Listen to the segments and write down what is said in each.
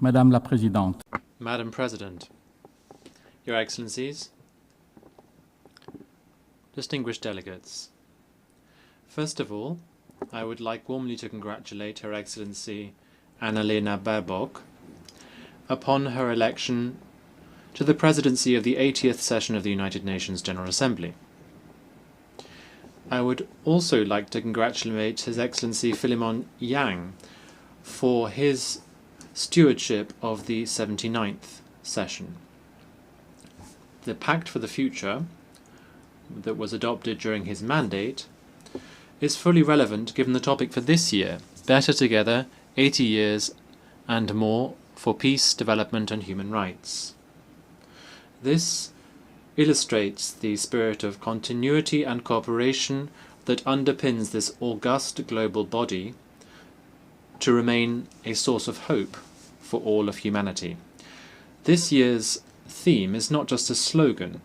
Madame la Présidente, Madam President, Your Excellencies, distinguished delegates, first of all, I would like warmly to congratulate Her Excellency Annalena Baerbock upon her election to the presidency of the 80th session of the United Nations General Assembly. I would also like to congratulate His Excellency Philemon Yang for his stewardship of the 79th session. The Pact for the Future that was adopted during his mandate is fully relevant given the topic for this year, Better Together, 80 Years and More for Peace, Development and Human Rights. This illustrates the spirit of continuity and cooperation that underpins this august global body to remain a source of hope for all of humanity. This year's theme is not just a slogan.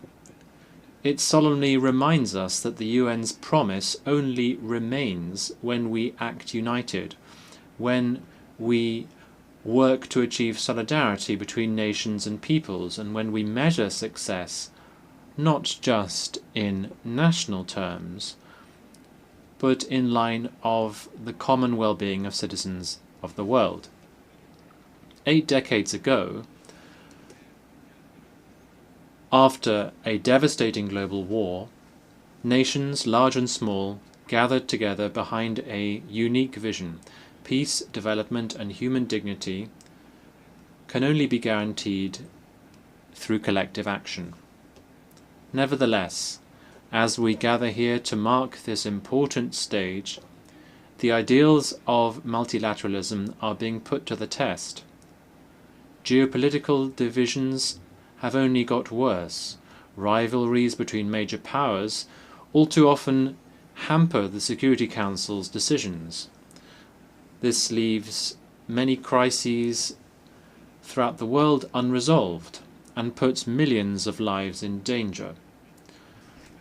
It solemnly reminds us that the UN's promise only remains when we act united, when we work to achieve solidarity between nations and peoples, and when we measure success not just in national terms, but in line of the common well-being of citizens of the world. 8 decades ago, after a devastating global war, nations large and small gathered together behind a unique vision. Peace, development and human dignity can only be guaranteed through collective action. Nevertheless, as we gather here to mark this important stage, the ideals of multilateralism are being put to the test. Geopolitical divisions have only got worse. Rivalries between major powers all too often hamper the Security Council's decisions. This leaves many crises throughout the world unresolved and puts millions of lives in danger.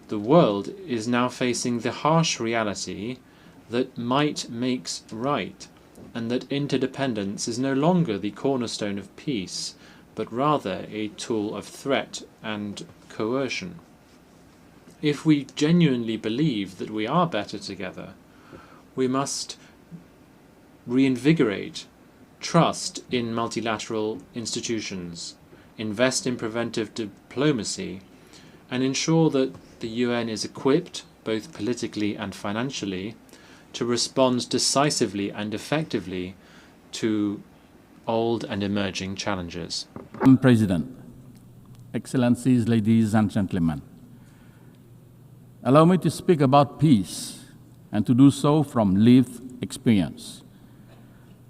The world is now facing the harsh reality that might makes right, and that interdependence is no longer the cornerstone of peace, but rather a tool of threat and coercion. If we genuinely believe that we are better together, we must reinvigorate trust in multilateral institutions, invest in preventive diplomacy, and ensure that the UN is equipped, both politically and financially, to respond decisively and effectively to old and emerging challenges. Madam President, Excellencies, ladies and gentlemen, allow me to speak about peace and to do so from lived experience.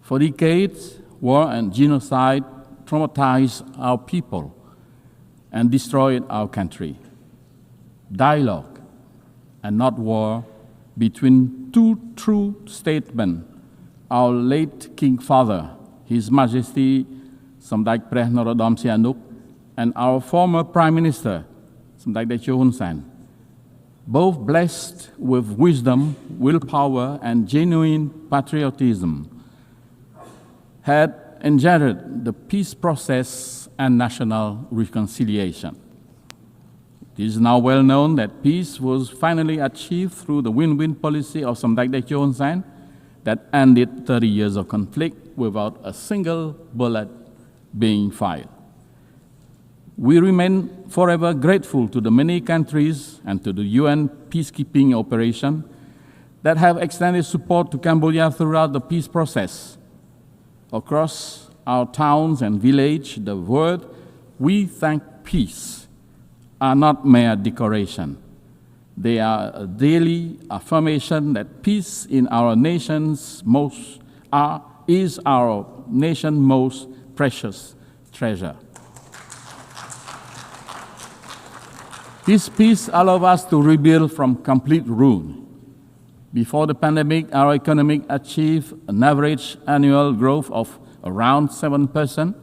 For decades, war and genocide traumatized our people and destroyed our country. Dialogue and not war between two true statesmen, our late King Father, His Majesty Samdechព្រះ Norodom Sihanouk, and our former Prime Minister, Samdech Techo Hun Sen, both blessed with wisdom, willpower, and genuine patriotism, had engendered the peace process and national reconciliation. It is now well known that peace was finally achieved through the win-win policy of Samdech Techo Hun Sen that ended 30 years of conflict without a single bullet being fired. We remain forever grateful to the many countries and to the UN peacekeeping operation that have extended support to Cambodia throughout the peace process. Across our towns and villages, the word "we thank peace" are not mere decoration. They are a daily affirmation that peace in our nation's is our nation's most precious treasure. This peace allows us to rebuild from complete ruin. Before the pandemic, our economy achieved an average annual growth of around 7%,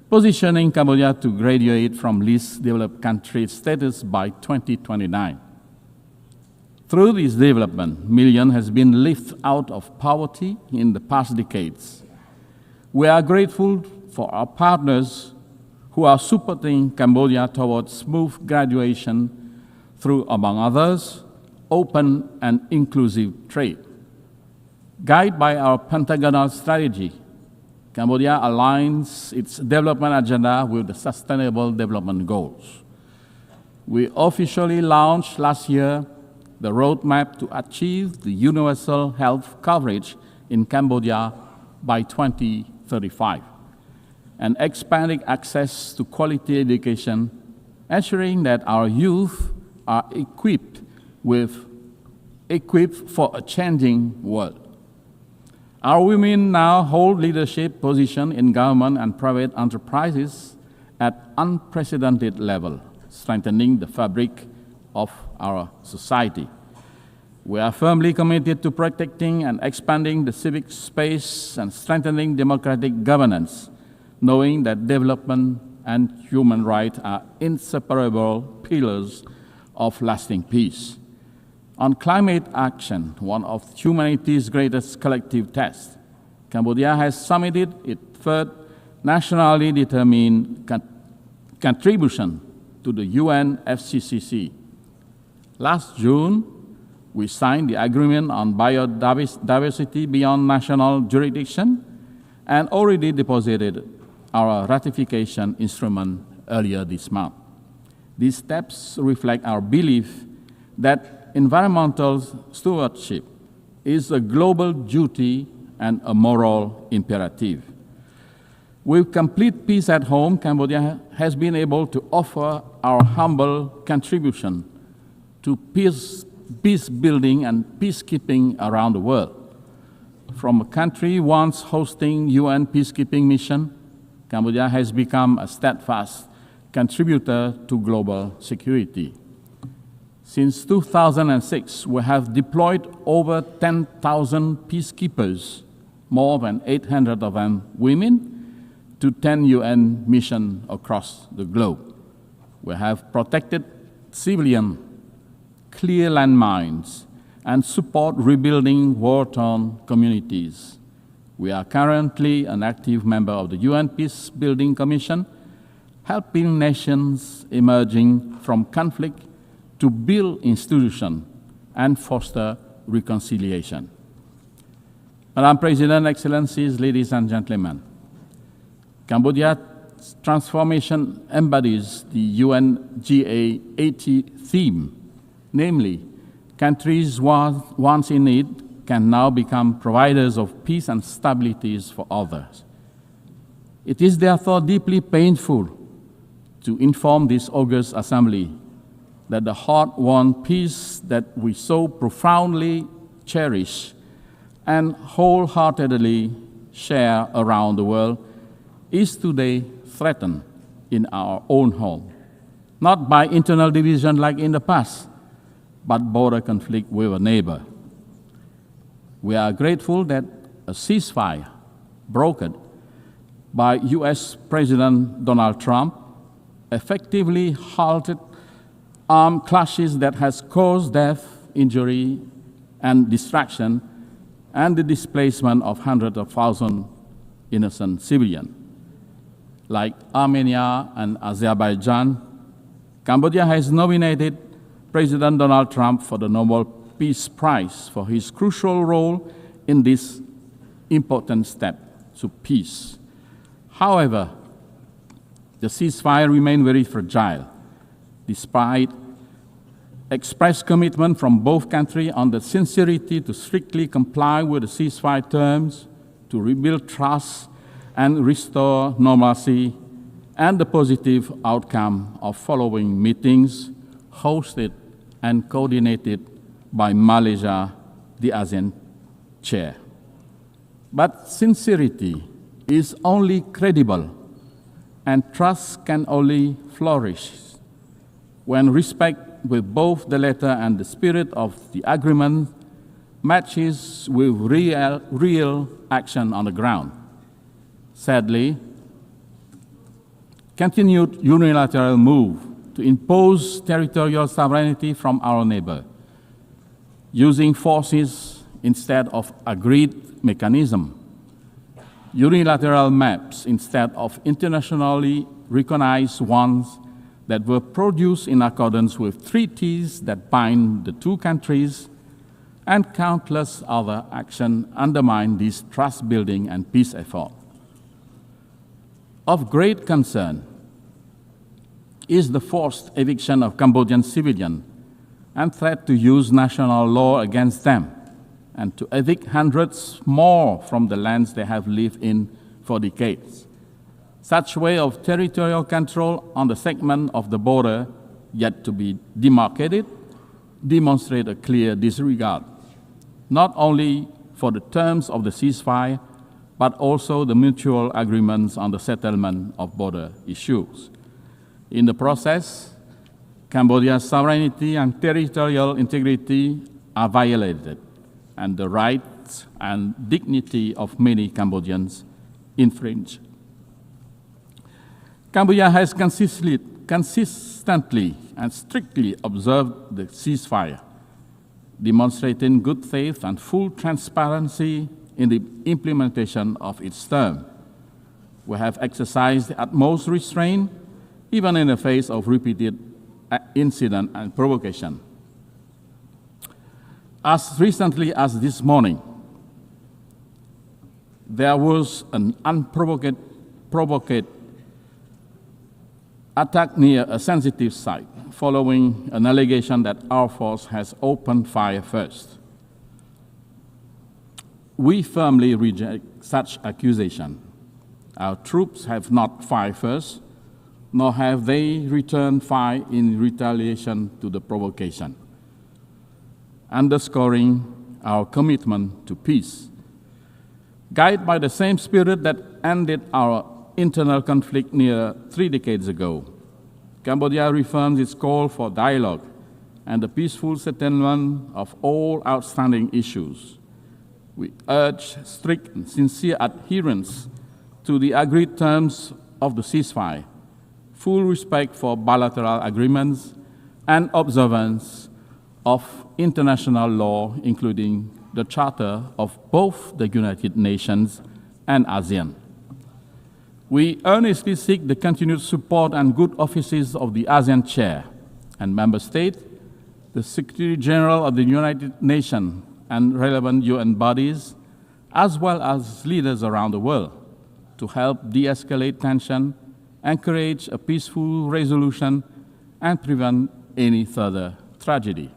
positioning Cambodia to graduate from least developed country status by 2029. Through this development, millions has been lifted out of poverty in the past decades. We are grateful for our partners who are supporting Cambodia towards smooth graduation through, among others, open and inclusive trade. Guided by our pentagonal strategy, Cambodia aligns its development agenda with the Sustainable Development Goals. We officially launched last year the roadmap to achieve the universal health coverage in Cambodia by 2035, and expanding access to quality education, ensuring that our youth are equipped for a changing world. Our women now hold leadership positions in government and private enterprises at unprecedented level, strengthening the fabric of our society. We are firmly committed to protecting and expanding the civic space and strengthening democratic governance, knowing that development and human rights are inseparable pillars of lasting peace. On climate action, one of humanity's greatest collective tests, Cambodia has submitted its third nationally determined contribution to the UNFCCC. Last June, we signed the agreement on biodiversity beyond national jurisdiction and already deposited our ratification instrument earlier this month. These steps reflect our belief that environmental stewardship is a global duty and a moral imperative. With complete peace at home, Cambodia has been able to offer our humble contribution to peace building and peacekeeping around the world. From a country once hosting UN peacekeeping mission, Cambodia has become a steadfast contributor to global security. Since 2006, we have deployed over 10,000 peacekeepers, more than 800 of them women, to 10 UN missions across the globe. We have protected civilians, clear landmines, and support rebuilding war-torn communities. We are currently an active member of the UN Peace Building Commission, helping nations emerging from conflict to build institutions and foster reconciliation. Madam President, Excellencies, ladies and gentlemen, Cambodia's transformation embodies the UNGA 80 theme, namely, countries once in need can now become providers of peace and stability for others. It is therefore deeply painful to inform this august assembly that the hard-won peace that we so profoundly cherish and wholeheartedly share around the world is today threatened in our own home, not by internal division like in the past, but border conflict with a neighbor. We are grateful that a ceasefire brokered by US President Donald Trump effectively halted armed clashes that has caused death, injury, and destruction, and the displacement of hundreds of thousands innocent civilians. Like Armenia and Azerbaijan, Cambodia has nominated President Donald Trump for the Nobel Peace Prize for his crucial role in this important step to peace. However, the ceasefire remains very fragile, despite expressed commitment from both countries on the sincerity to strictly comply with the ceasefire terms, to rebuild trust and restore normalcy, and the positive outcome of following meetings hosted and coordinated by Malaysia, the ASEAN chair. But sincerity is only credible, and trust can only flourish when respect with both the letter and the spirit of the agreement matches with real action on the ground. Sadly, continued unilateral move to impose territorial sovereignty from our neighbor, using forces instead of agreed mechanism, unilateral maps instead of internationally recognized ones that were produced in accordance with treaties that bind the two countries, and countless other actions undermine this trust-building and peace effort. Of great concern is the forced eviction of Cambodian civilians and threat to use national law against them, and to evict hundreds more from the lands they have lived in for decades. Such way of territorial control on the segment of the border yet to be demarcated demonstrate a clear disregard, not only for the terms of the ceasefire, but also the mutual agreements on the settlement of border issues. In the process, Cambodia's sovereignty and territorial integrity are violated, and the rights and dignity of many Cambodians infringed. Cambodia has consistently and strictly observed the ceasefire, demonstrating good faith and full transparency in the implementation of its term. We have exercised the utmost restraint, even in the face of repeated incident and provocation. As recently as this morning, there was an unprovoked attack near a sensitive site, following an allegation that our force has opened fire first. We firmly reject such accusation. Our troops have not fired first, nor have they returned fire in retaliation to the provocation, underscoring our commitment to peace. Guided by the same spirit that ended our internal conflict near 3 decades ago, Cambodia reaffirms its call for dialogue and the peaceful settlement of all outstanding issues. We urge strict and sincere adherence to the agreed terms of the ceasefire, full respect for bilateral agreements, and observance of international law, including the Charter of both the United Nations and ASEAN. We earnestly seek the continued support and good offices of the ASEAN Chair and Member States, the Secretary General of the United Nations and relevant UN bodies, as well as leaders around the world, to help de-escalate tension, encourage a peaceful resolution, and prevent any further tragedy.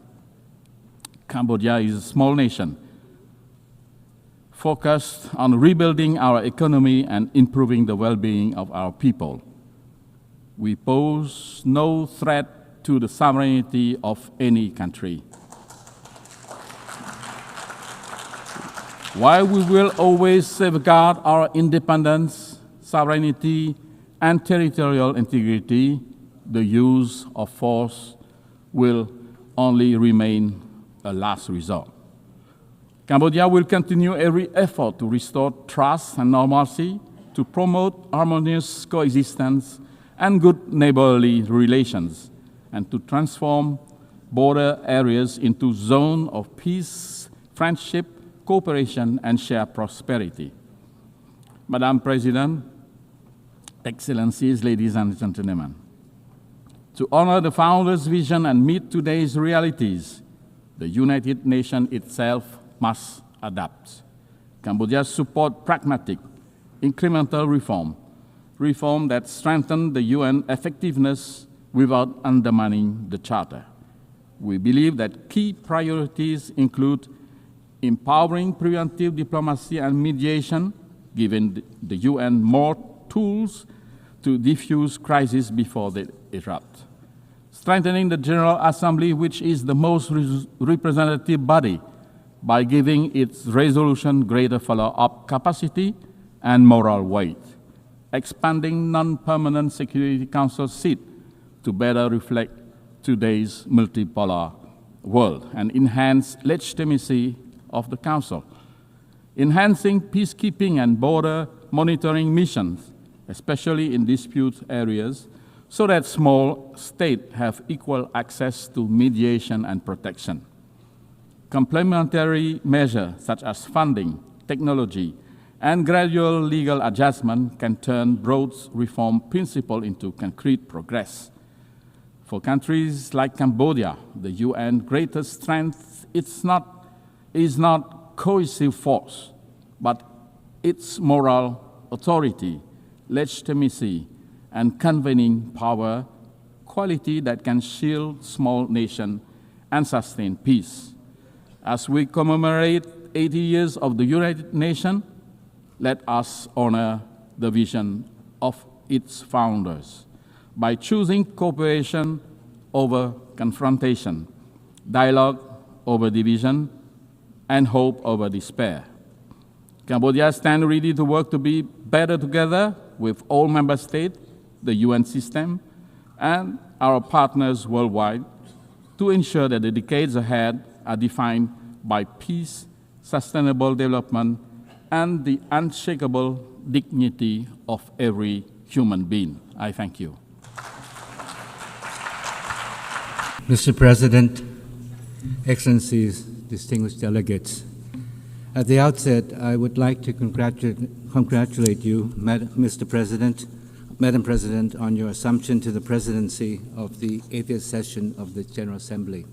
Cambodia is a small nation focused on rebuilding our economy and improving the well-being of our people. We pose no threat to the sovereignty of any country. While we will always safeguard our independence, sovereignty, and territorial integrity, the use of force will only remain a last resort. Cambodia will continue every effort to restore trust and normalcy, to promote harmonious coexistence and good neighborly relations, and to transform border areas into zones of peace, friendship, cooperation, and shared prosperity. Madam President, Excellencies, ladies and gentlemen, to honor the Founder's vision and meet today's realities, the United Nations itself must adapt. Cambodia supports pragmatic, incremental reform that strengthen the UN effectiveness without undermining the Charter. We believe that key priorities include empowering preventive diplomacy and mediation, giving the UN more tools to diffuse crises before they erupt, strengthening the General Assembly, which is the most representative body, by giving its resolution greater follow-up capacity and moral weight, expanding non-permanent Security Council seats to better reflect today's multipolar world and enhance legitimacy of the Council, enhancing peacekeeping and border monitoring missions, especially in dispute areas, so that small states have equal access to mediation and protection. Complementary measures such as funding, technology, and gradual legal adjustment can turn broad reform principles into concrete progress. For countries like Cambodia, the UN greatest strength is not cohesive force, but its moral authority, legitimacy, and convening power, quality that can shield small nations and sustain peace. As we commemorate 80 years of the United Nations, let us honor the vision of its founders by choosing cooperation over confrontation, dialogue over division, and hope over despair. Cambodia stands ready to work to be better together with all member states, the UN system, and our partners worldwide to ensure that the decades ahead are defined by peace, sustainable development, and the unshakable dignity of every human being. I thank you. Mr. President, Excellencies, distinguished delegates, at the outset, I would like to congratulate you, Mr. President, Madam President, on your assumption to the presidency of the 80th session of the General Assembly.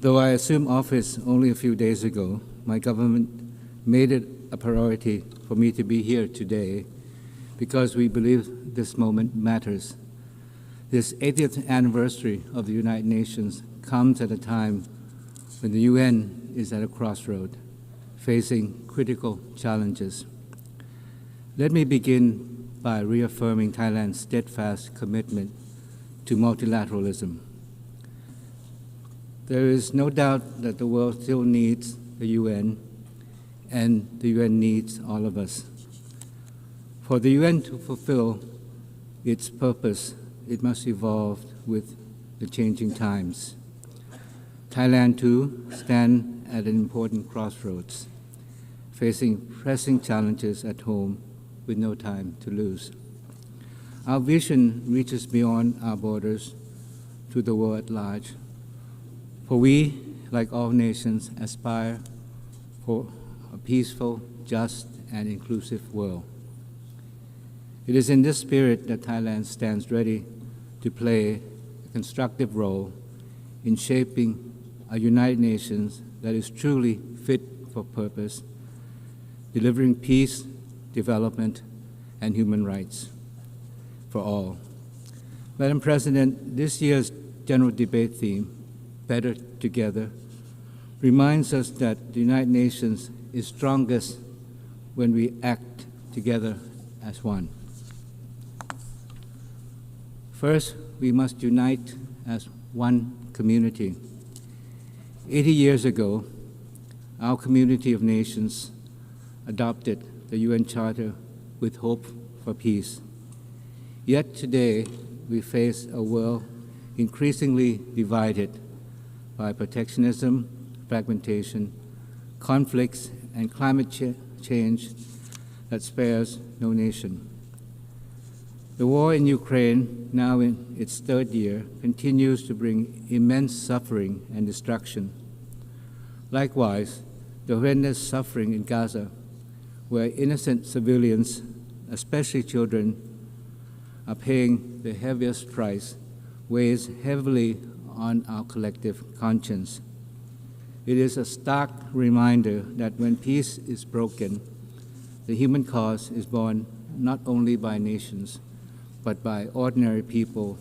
Though I assumed office only a few days ago, my government made it a priority for me to be here today because we believe this moment matters. This 80th anniversary of the United Nations comes at a time when the UN is at a crossroad, facing critical challenges. Let me begin by reaffirming Thailand's steadfast commitment to multilateralism. There is no doubt that the world still needs the UN, and the UN needs all of us. For the UN to fulfill its purpose, it must evolve with the changing times. Thailand, too, stands at an important crossroads, facing pressing challenges at home with no time to lose. Our vision reaches beyond our borders to the world at large. For we, like all nations, aspire for a peaceful, just, and inclusive world. It is in this spirit that Thailand stands ready to play a constructive role in shaping a United Nations that is truly fit for purpose, delivering peace, development, and human rights for all. Madam President, this year's general debate theme, Better Together, reminds us that the United Nations is strongest when we act together as one. First, we must unite as one community. 80 years ago, our community of nations adopted the UN Charter with hope for peace. Yet today, we face a world increasingly divided by protectionism, fragmentation, conflicts, and climate change that spares no nation. The war in Ukraine, now in its third year, continues to bring immense suffering and destruction. Likewise, the horrendous suffering in Gaza, where innocent civilians, especially children, are paying the heaviest price, weighs heavily on our collective conscience. It is a stark reminder that when peace is broken, the human cause is borne not only by nations, but by ordinary people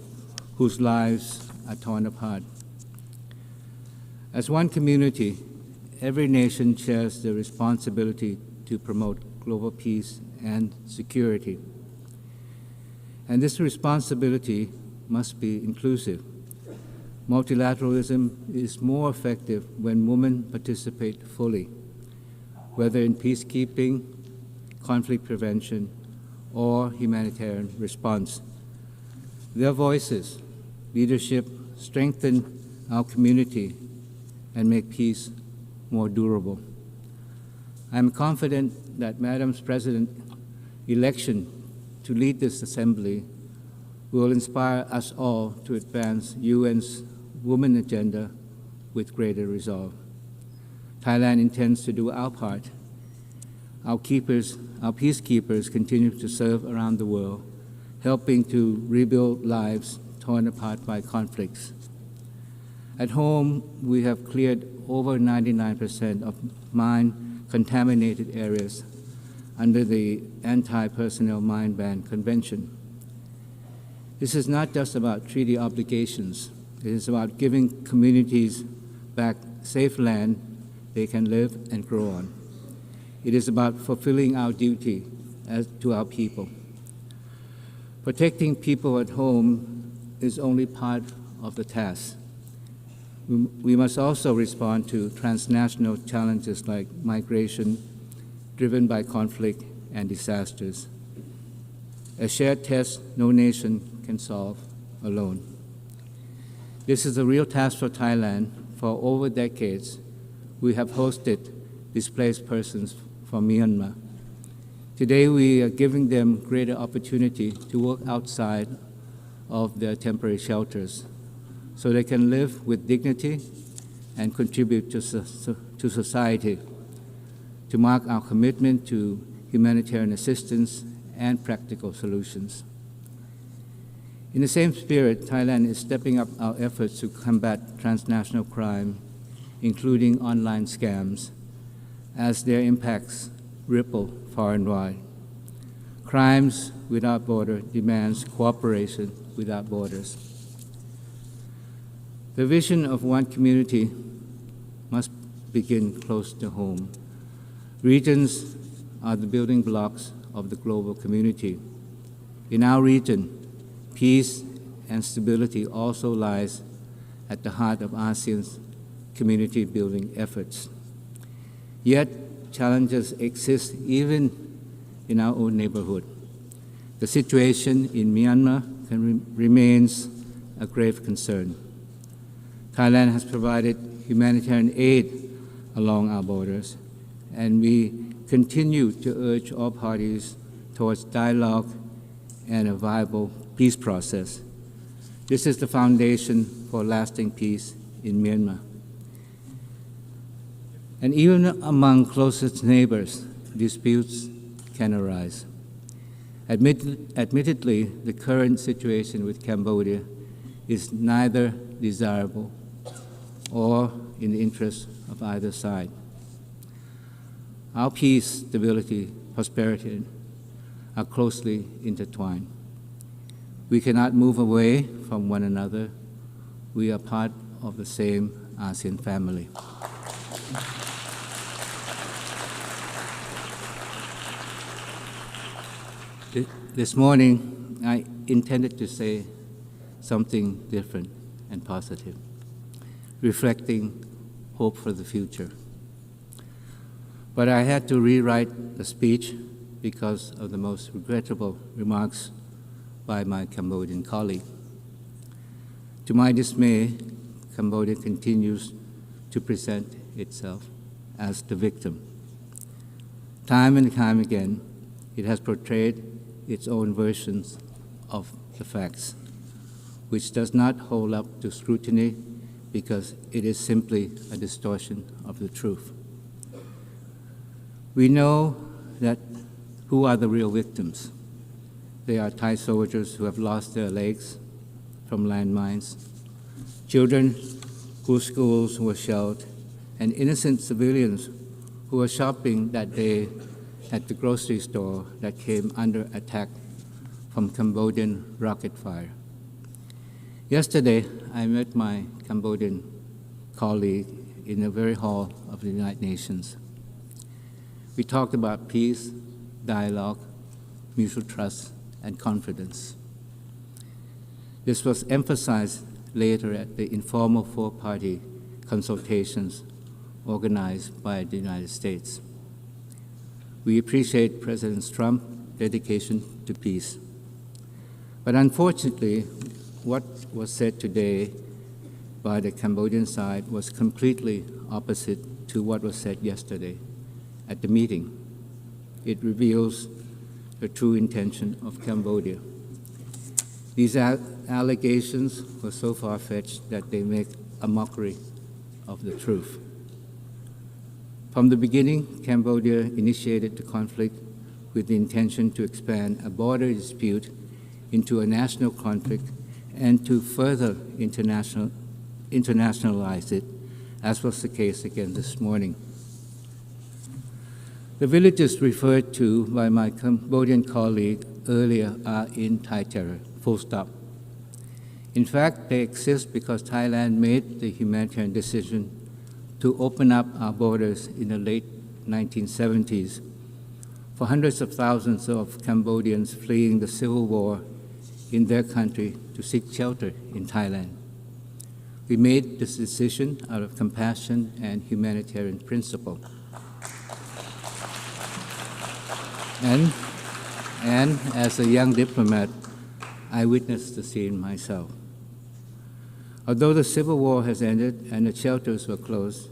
whose lives are torn apart. As one community, every nation shares the responsibility to promote global peace and security. And this responsibility must be inclusive. Multilateralism is more effective when women participate fully, whether in peacekeeping, conflict prevention, or humanitarian response. Their voices, leadership strengthen our community and make peace more durable. I am confident that Madam President's election to lead this assembly will inspire us all to advance UN's women agenda with greater resolve. Thailand intends to do our part. Our peacekeepers continue to serve around the world, helping to rebuild lives torn apart by conflicts. At home, we have cleared over 99% of mine-contaminated areas under the Anti-Personnel Mine Ban Convention. This is not just about treaty obligations. It is about giving communities back safe land they can live and grow on. It is about fulfilling our duty to our people. Protecting people at home is only part of the task. We must also respond to transnational challenges like migration, driven by conflict and disasters. A shared test no nation can solve alone. This is a real task for Thailand. For over decades, we have hosted displaced persons from Myanmar. Today, we are giving them greater opportunity to work outside of their temporary shelters so they can live with dignity and contribute to society, to mark our commitment to humanitarian assistance and practical solutions. In the same spirit, Thailand is stepping up our efforts to combat transnational crime, including online scams, as their impacts ripple far and wide. Crimes Without Borders demands cooperation without borders. The vision of one community must begin close to home. Regions are the building blocks of the global community. In our region, peace and stability also lies at the heart of ASEAN's community building efforts. Yet, challenges exist even in our own neighborhood. The situation in Myanmar remains a grave concern. Thailand has provided humanitarian aid along our borders, and we continue to urge all parties towards dialogue and a viable peace process. This is the foundation for lasting peace in Myanmar. And even among closest neighbors, disputes can arise. Admittedly, the current situation with Cambodia is neither desirable or in the interest of either side. Our peace, stability, prosperity are closely intertwined. We cannot move away from one another. We are part of the same ASEAN family. This morning, I intended to say something different and positive, reflecting hope for the future. But I had to rewrite the speech because of the most regrettable remarks by my Cambodian colleague. To my dismay, Cambodia continues to present itself as the victim. Time and time again, it has portrayed its own versions of the facts, which does not hold up to scrutiny because it is simply a distortion of the truth. We know that who are the real victims. They are Thai soldiers who have lost their legs from landmines, children whose schools were shelled, and innocent civilians who were shopping that day at the grocery store that came under attack from Cambodian rocket fire. Yesterday, I met my Cambodian colleague in the very hall of the United Nations. We talked about peace, dialogue, mutual trust, and confidence. This was emphasized later at the informal four-party consultations organized by the United States. We appreciate President Trump's dedication to peace. But unfortunately, what was said today by the Cambodian side was completely opposite to what was said yesterday at the meeting. It reveals the true intention of Cambodia. These allegations were so far-fetched that they make a mockery of the truth. From the beginning, Cambodia initiated the conflict with the intention to expand a border dispute into a national conflict and to further internationalize it, as was the case again this morning. The villages referred to by my Cambodian colleague earlier are in Thai terror, full stop. In fact, they exist because Thailand made the humanitarian decision to open up our borders in the late 1970s for hundreds of thousands of Cambodians fleeing the civil war in their country to seek shelter in Thailand. We made this decision out of compassion and humanitarian principle. And as a young diplomat, I witnessed the scene myself. Although the civil war has ended and the shelters were closed,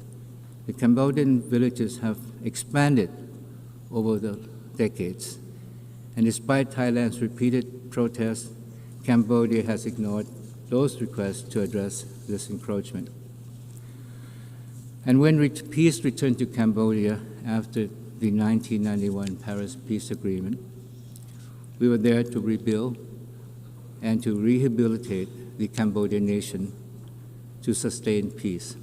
the Cambodian villages have expanded over the decades. And despite Thailand's repeated protests, Cambodia has ignored those requests to address this encroachment. And when peace returned to Cambodia after the 1991 Paris Peace Agreement, we were there to rebuild and to rehabilitate the Cambodian nation to sustain peace.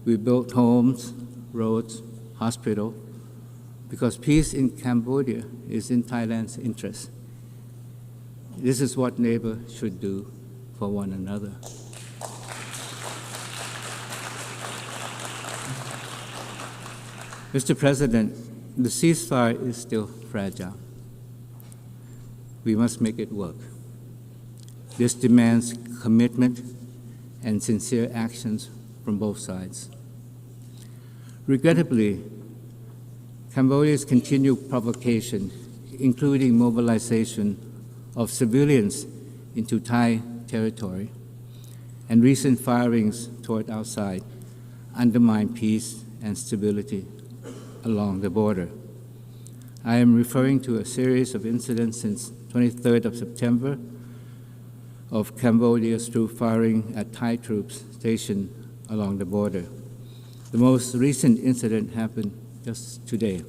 We built homes, roads, hospitals, because peace in Cambodia is in Thailand's interest. This is what neighbors should do for one another. Mr. President, the ceasefire is still fragile. We must make it work. This demands commitment and sincere actions from both sides. Regrettably, Cambodia's continued provocation, including mobilization of civilians into Thai territory and recent firings toward our side, undermine peace and stability along the border. I am referring to a series of incidents since 23rd of September of Cambodia's troop firing at Thai troops stationed along the border. The most recent incident happened just today.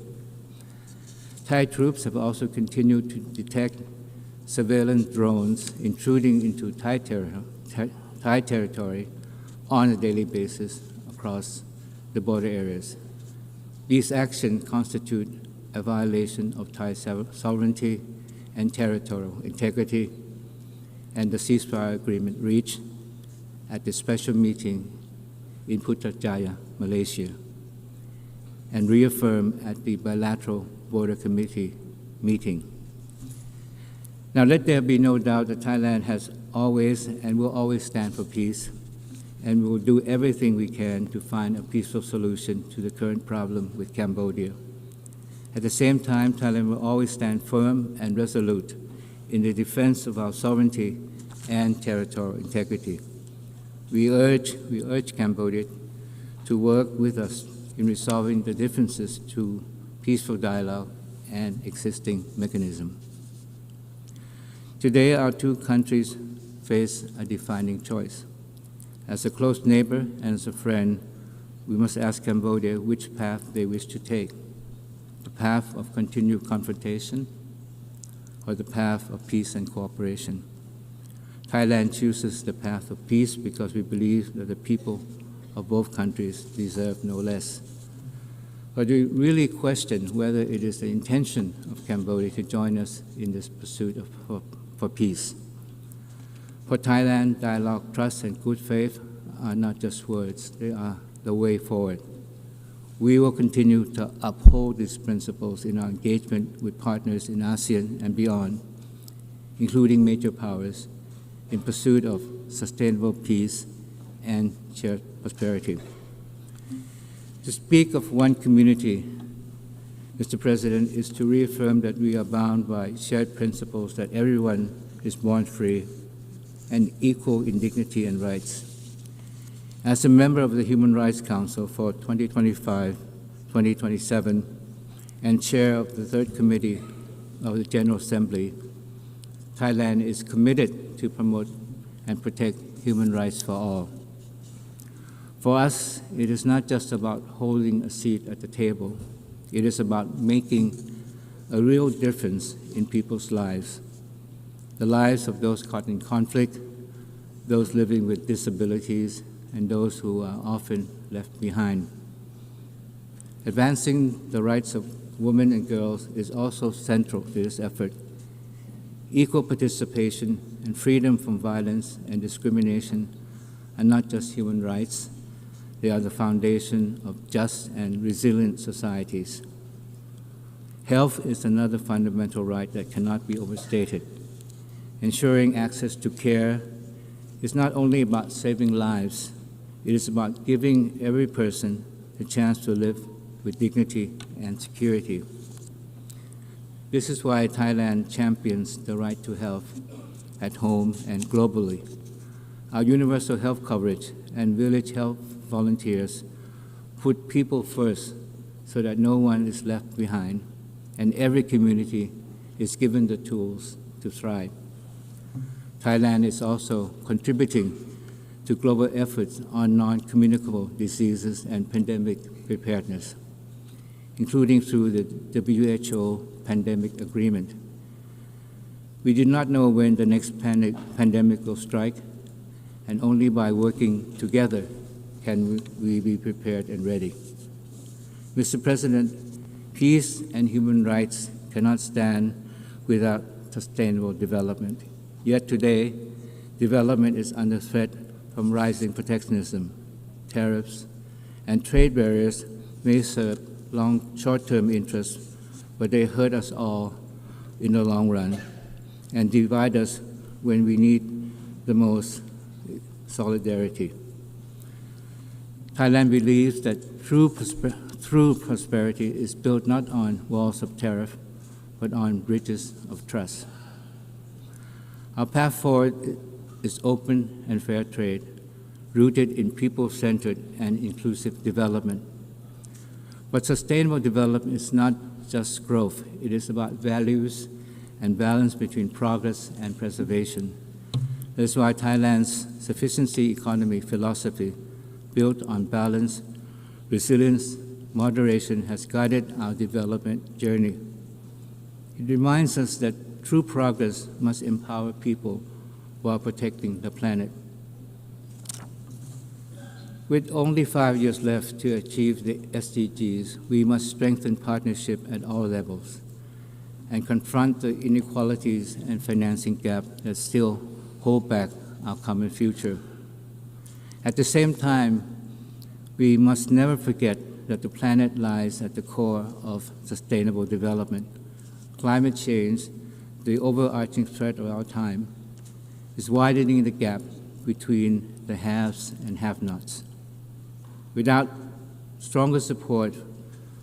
Thai troops have also continued to detect surveillance drones intruding into Thai territory on a daily basis across the border areas. These actions constitute a violation of Thai sovereignty and territorial integrity, and the ceasefire agreement reached at the special meeting in Putrajaya, Malaysia, and reaffirmed at the bilateral border committee meeting. Now, let there be no doubt that Thailand has always and will always stand for peace, and we will do everything we can to find a peaceful solution to the current problem with Cambodia. At the same time, Thailand will always stand firm and resolute in the defense of our sovereignty and territorial integrity. We urge Cambodia to work with us in resolving the differences through peaceful dialogue and existing mechanism. Today, our two countries face a defining choice. As a close neighbor and as a friend, we must ask Cambodia which path they wish to take, the path of continued confrontation or the path of peace and cooperation. Thailand chooses the path of peace because we believe that the people of both countries deserve no less. But we really question whether it is the intention of Cambodia to join us in this pursuit for peace. For Thailand, dialogue, trust, and good faith are not just words, they are the way forward. We will continue to uphold these principles in our engagement with partners in ASEAN and beyond, including major powers, in pursuit of sustainable peace and shared prosperity. To speak of one community, Mr. President, is to reaffirm that we are bound by shared principles that everyone is born free and equal in dignity and rights. As a member of the Human Rights Council for 2025-2027 and chair of the Third Committee of the General Assembly, Thailand is committed to promote and protect human rights for all. For us, it is not just about holding a seat at the table. It is about making a real difference in people's lives, the lives of those caught in conflict, those living with disabilities, and those who are often left behind. Advancing the rights of women and girls is also central to this effort. Equal participation and freedom from violence and discrimination are not just human rights, they are the foundation of just and resilient societies. Health is another fundamental right that cannot be overstated. Ensuring access to care is not only about saving lives, it is about giving every person the chance to live with dignity and security. This is why Thailand champions the right to health at home and globally. Our universal health coverage and village health volunteers put people first so that no one is left behind and every community is given the tools to thrive. Thailand is also contributing to global efforts on non-communicable diseases and pandemic preparedness, including through the WHO pandemic agreement. We do not know when the next pandemic will strike, and only by working together can we be prepared and ready. Mr. President, peace and human rights cannot stand without sustainable development. Yet today, development is under threat from rising protectionism, tariffs, and trade barriers may serve short-term interests, but they hurt us all in the long run and divide us when we need the most solidarity. Thailand believes that true prosperity is built not on walls of tariff, but on bridges of trust. Our path forward is open and fair trade, rooted in people-centered and inclusive development. But sustainable development is not just growth. It is about values and balance between progress and preservation. That is why Thailand's sufficiency economy philosophy, built on balance, resilience, moderation, has guided our development journey. It reminds us that true progress must empower people while protecting the planet. With only 5 years left to achieve the SDGs, we must strengthen partnership at all levels and confront the inequalities and financing gap that still hold back our common future. At the same time, we must never forget that the planet lies at the core of sustainable development. Climate change, the overarching threat of our time, is widening the gap between the haves and have-nots. Without stronger support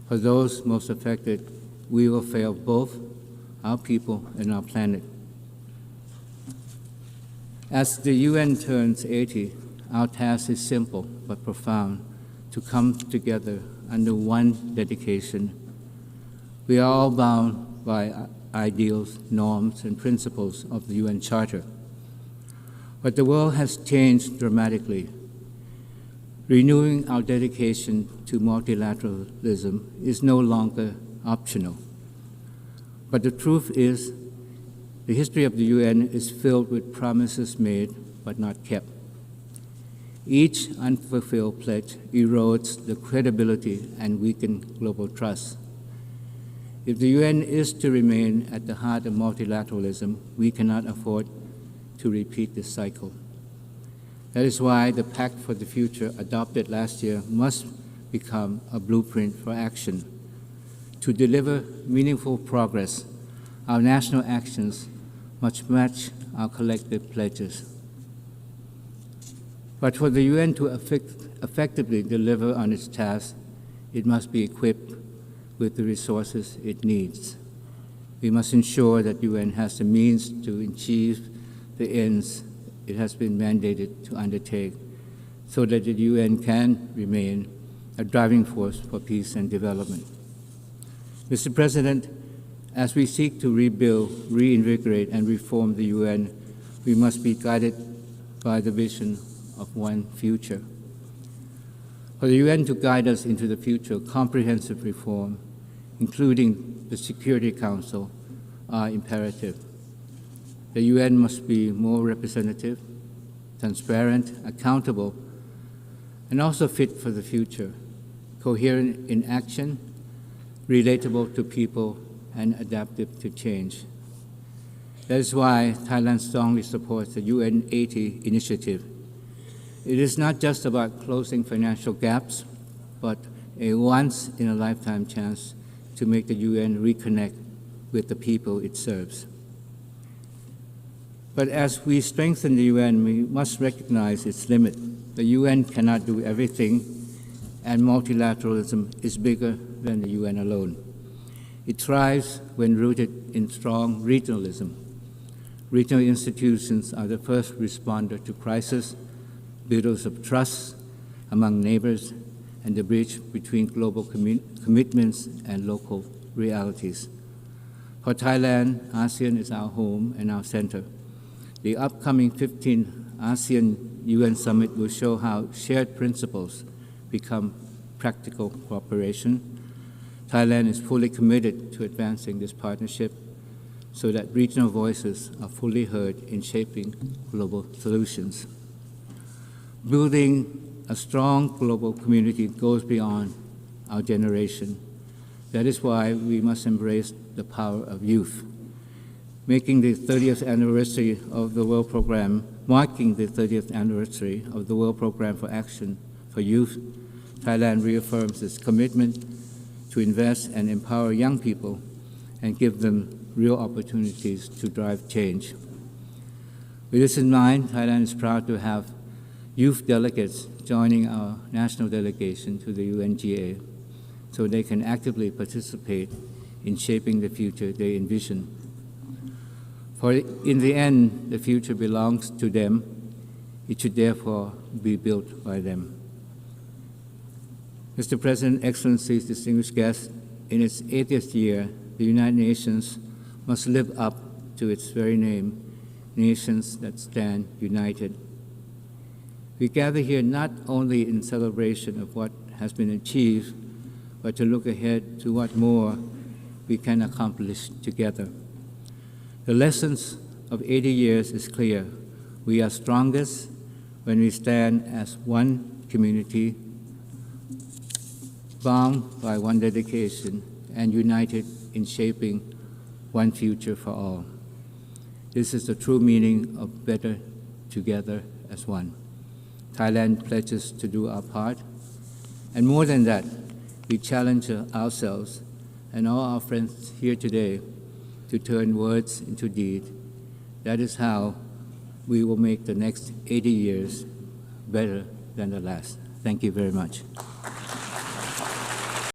for those most affected, we will fail both our people and our planet. As the UN turns 80, our task is simple but profound: to come together under one dedication. We are all bound by ideals, norms, and principles of the UN Charter. But the world has changed dramatically. Renewing our dedication to multilateralism is no longer optional. But the truth is, the history of the UN is filled with promises made but not kept. Each unfulfilled pledge erodes the credibility and weakens global trust. If the UN is to remain at the heart of multilateralism, we cannot afford to repeat this cycle. That is why the Pact for the Future adopted last year must become a blueprint for action. To deliver meaningful progress, our national actions must match our collective pledges. But for the UN to effectively deliver on its task, it must be equipped with the resources it needs. We must ensure that the UN has the means to achieve the ends it has been mandated to undertake, so that the UN can remain a driving force for peace and development. Mr. President, as we seek to rebuild, reinvigorate, and reform the UN, we must be guided by the vision of one future. For the UN to guide us into the future, comprehensive reform, including the Security Council, are imperative. The UN must be more representative, transparent, accountable, and also fit for the future, coherent in action, relatable to people, and adaptive to change. That is why Thailand strongly supports the UN 80 initiative. It is not just about closing financial gaps, but a once-in-a-lifetime chance to make the UN reconnect with the people it serves. But as we strengthen the UN, we must recognize its limit. The UN cannot do everything, and multilateralism is bigger than the UN alone. It thrives when rooted in strong regionalism. Regional institutions are the first responder to crisis, builders of trust among neighbors, and the bridge between global commitments and local realities. For Thailand, ASEAN is our home and our center. The upcoming 15th ASEAN UN Summit will show how shared principles become practical cooperation. Thailand is fully committed to advancing this partnership so that regional voices are fully heard in shaping global solutions. Building a strong global community goes beyond our generation. That is why we must embrace the power of youth. Marking the 30th anniversary of the World Program for Action for Youth, Thailand reaffirms its commitment to invest and empower young people and give them real opportunities to drive change. With this in mind, Thailand is proud to have youth delegates joining our national delegation to the UNGA so they can actively participate in shaping the future they envision. For in the end, the future belongs to them. It should therefore be built by them. Mr. President, Excellencies, distinguished guests, in its 80th year, the United Nations must live up to its very name, nations that stand united. We gather here not only in celebration of what has been achieved, but to look ahead to what more we can accomplish together. The lessons of 80 years is clear. We are strongest when we stand as one community, bound by one dedication, and united in shaping one future for all. This is the true meaning of better together as one. Thailand pledges to do our part, and more than that, we challenge ourselves and all our friends here today to turn words into deed. That is how we will make the next 80 years better than the last. Thank you very much.